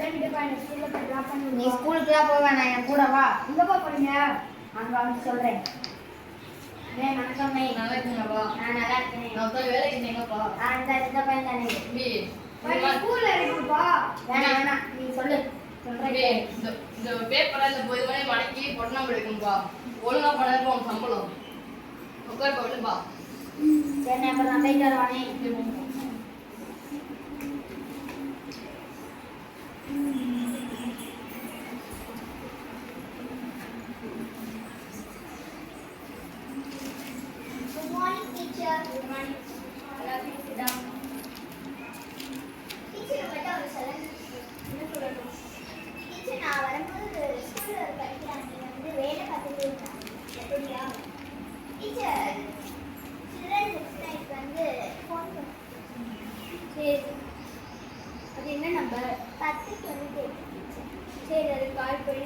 நீ ஸ்கூலுக்கு தான் போவேன், நான் என் கூட வா. எங்கப்பா போறீங்க? அங்க வந்து சொல்றேன். வணக்கம். நல்லா இருக்கீங்களா? நான் நல்லா இருக்கேன். நான் போய் வேலைக்கு எங்கப்பா? இந்த பையன் தானே. ஸ்கூல்ல இருக்குப்பா. வேணாம் நீ சொல்லு. சொல்றேன். இந்த பேப்பர்ல இந்த போய் மணி மடக்கி பொண்ணா எடுக்கும்பா. ஒழுங்கா பண்ணப்போ உன் சம்பளம். உட்கார் போடுப்பா. சரி அப்புறம் நான் போயிட்டு வரவானே. Good morning, teacher. Good morning. Sit down. Teacher, what are you saying? Teacher, நான் வரும்போது ஸ்கூல்ல படிக்கிறேன். நீங்க வந்து வேலை பார்த்துட்டு இருக்கீங்க. சரியா? டீச்சர், சில்ட்ரன் நெக்ஸ்ட் வந்து ஃபோன் பண்ணு. சரி. அது என்ன நம்பர்? 10 28. சரி, அது கால் பண்ணி